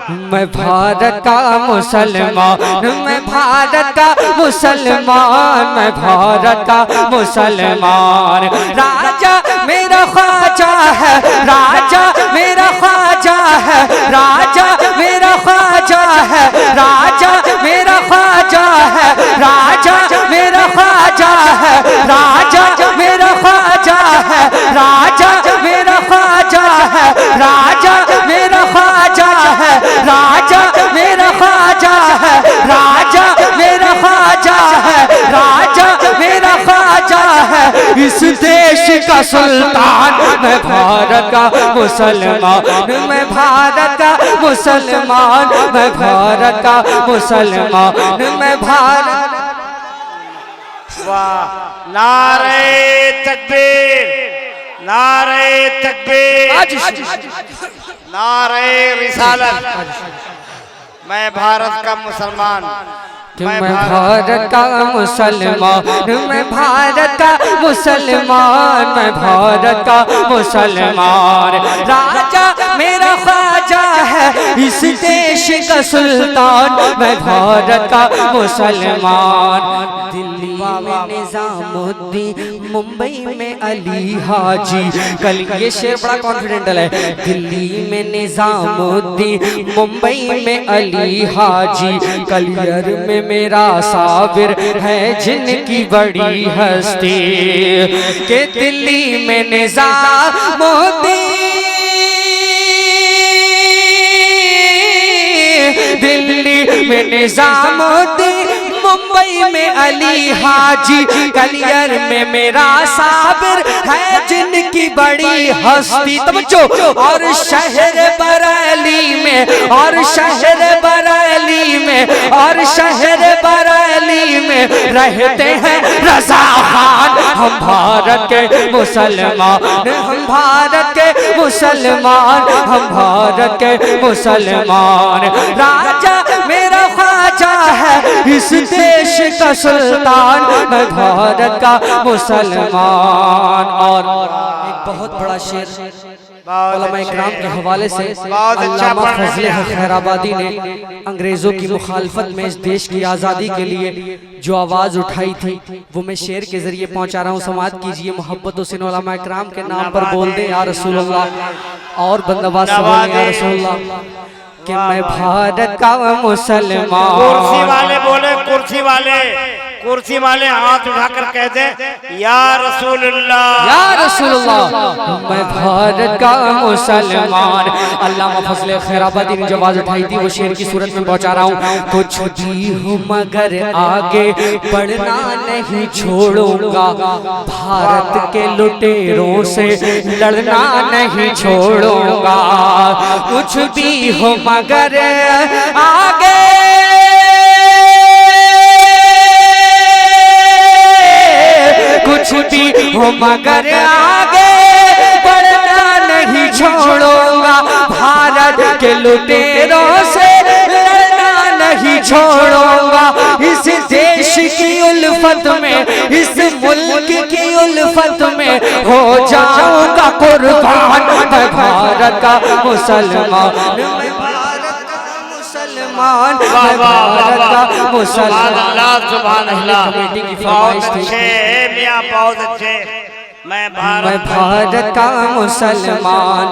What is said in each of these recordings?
मैं भारत का मुसलमान, मैं भारत का मुसलमान, मैं भारत का मुसलमान। राजा मेरा ख्वाजा है, राजा मेरा ख्वाजा है, राजा मेरा ख्वाजा है, राजा मेरा ख्वाजा है, राजा मेरा ख्वाजा है, राजा मेरा ख्वाजा है, राजा मेरा ख्वाजा है, राजा मेरा ख्वाजा है, राजा मेरा ख्वाजा है, राजा मेरा ख्वाजा है, राजा मेरा ख्वाजा है। इस देश का सुल्तान मैं भारत का मुसलमान, मैं भारत का मुसलमान, मैं भारत का मुसलमान, मैं भारत। वाह, नारे तकबीर, नारे तकबीर, नारे रिसालत। मैं भारत का मुसलमान, मैं भारत का मुसलमान, मैं भारत का मुसलमान, मैं भारत का मुसलमान। राजा मेरा ख्वाजा है, इस देश का सुल्तान मैं भारत का मुसलमान। दिल्ली में निजामुद्दीन, मुंबई में अली हाजी। कल ये शेर बड़ा कॉन्फिडेंटल है। दिल्ली में निजामुद्दीन, मुंबई में अली हाजी, कलियर में मेरा साबिर है जिनकी बड़ी हस्ती। के दिल्ली में निजामुद्दीन, दिल्ली में निजामुद्दीन, मुंबई में अली हाजी, कलियर में मेरा साबिर है जिनकी बड़ी हस्ती। तवज्जो। और शहर बरेली में, और शहर बरेली में, और शहर बरेली में रहते हैं रजा खान। हम भारत के मुसलमान, हम भारत के मुसलमान, हम भारत के मुसलमान। राजा मेरा ख्वाजा है, इस देश का सुल्तान मैं भारत का मुसलमान। और एक बहुत बड़ा शेर उलमा इकराम के हवाले से अल्लामा फजले खैराबादी ने अंग्रेजों की मुखालफत में इस देश की आज़ादी के लिए जो आवाज़ उठाई थी वो मैं शेर के जरिए पहुंचा रहा हूँ। समाअत कीजिए, मोहब्बत हुसैन उलमा इकराम के नाम पर बोल दें या रसूल अल्लाह, और बंदोबस्त से बोलें या रसूल अल्लाह। कि मैं भारत का मुसलमान। कुर्सी वाले बोले, कुर्सी वाले, कुर्सी वाले हाथ उठाकर कह दे या रसूलुल्लाह, या रसूलुल्लाह। मैं भारत का मुसलमान। अल्लामा फजले खैराबादी ने जो आवाज उठाई थी वो शेर की सूरत में पहुंचा रहा हूँ। कुछ भी हूँ मगर आगे बढ़ना नहीं छोड़ूंगा, भारत के लुटेरों से लड़ना नहीं छोड़ूंगा। कुछ भी हो मगर आगे, कुछ भी हो मगर आगे बढ़ना नहीं छोड़ूंगा, भारत के लुटेरों से लड़ना नहीं छोड़ूंगा। इस देश की उल्फत में, इस मुल्क की उल्फत में हो जाऊंगा कुर्बान। मैं भारत का मुसलमान, मैं भारत का मुसलमान, मैं भारत का मुसलमान। सुभान अल्लाह, कमेटी की फरमाइश थी, मियां बहुत अच्छे। मैं भारत का मुसलमान।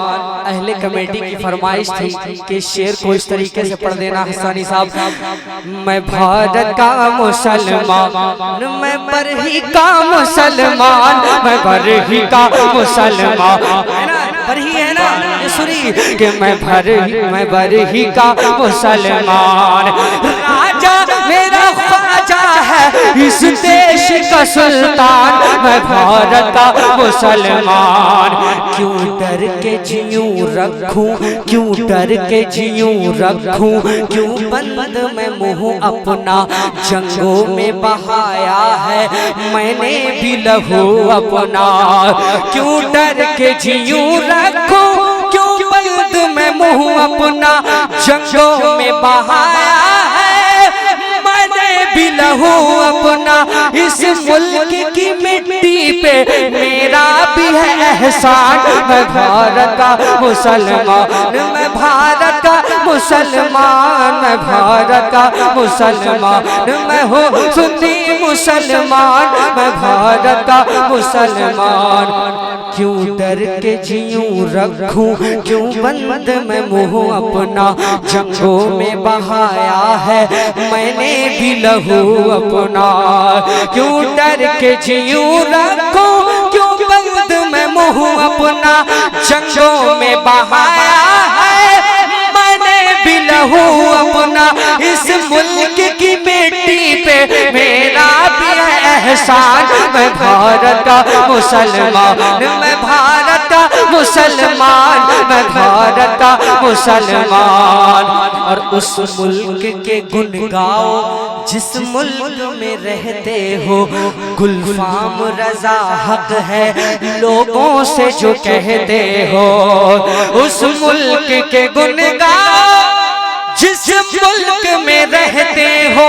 अहले कमेटी की फरमाइश थी कि शेर को इस तरीके से पढ़ देना हसानी साहब। मैं भारत का मुसलमान, मैं बरही का मुसलमान, मैं बरही का मुसलमान। बरही है ना ये सुरी कि मैं बरही का मुसलमान। राजा मेरा ख्वाजा है, इस देश का सुल्तान मैं भारत का मुसलमान। क्यों डर के जियूं रखूं, क्यों डर के जियूं रखूं, क्यों बंद मैं मुंह अपना जंगों में बहाया है मैंने भी लहू अपना। क्यों डर के जियूं रखूं, क्यों बंद मैं मुंह अपना जंगों में बहाया है मैंने भी लहू अपना। इस मुल्क की मिट्टी पे मेरा भी है एहसान। मैं भारत का मुसलमान, मैं भारत का मुसलमान, मैं भारत का मुसलमान, मैं हूँ सुन्नी मुसलमान, मैं भारत का मुसलमान। क्यों डर के जीऊं रखूं, क्यों बंद मैं मुँह अपना, जंगों में बहाया है मैंने भी लहू अपना। क्यों डर के जीऊं रखूं, क्यों बंद मैं मुँह अपना, जंगों में बहाया है मैंने भी लहू अपना। इस मुल्क की बेटी पे मेरा भी एहसान, मैं भारत का मुसलमान, मैं भारत का मुसलमान, मैं भारत का मुसलमान। और उस मुल्क के गुण गाओ जिस मुल्क में रहते हो, गुलफाम रजा हक है लोगों से जो कहते हो। उस मुल्क के गुण गाओ जिस मुल्क में रहते हो,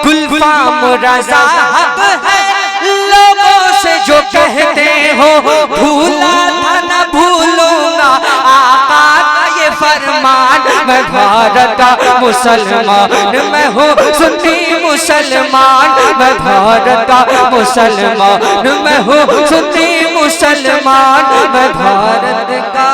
गुलफाम रजा हक है लोगों से जो कहते हो। भूला था न भूलूंगा आका का ये फरमान, मैं भारत का मुसलमान, मैं हूँ सुन्नी मुसलमान, मैं भारत का मुसलमान, मैं हूँ सुन्नी मुसलमान, मैं भारत का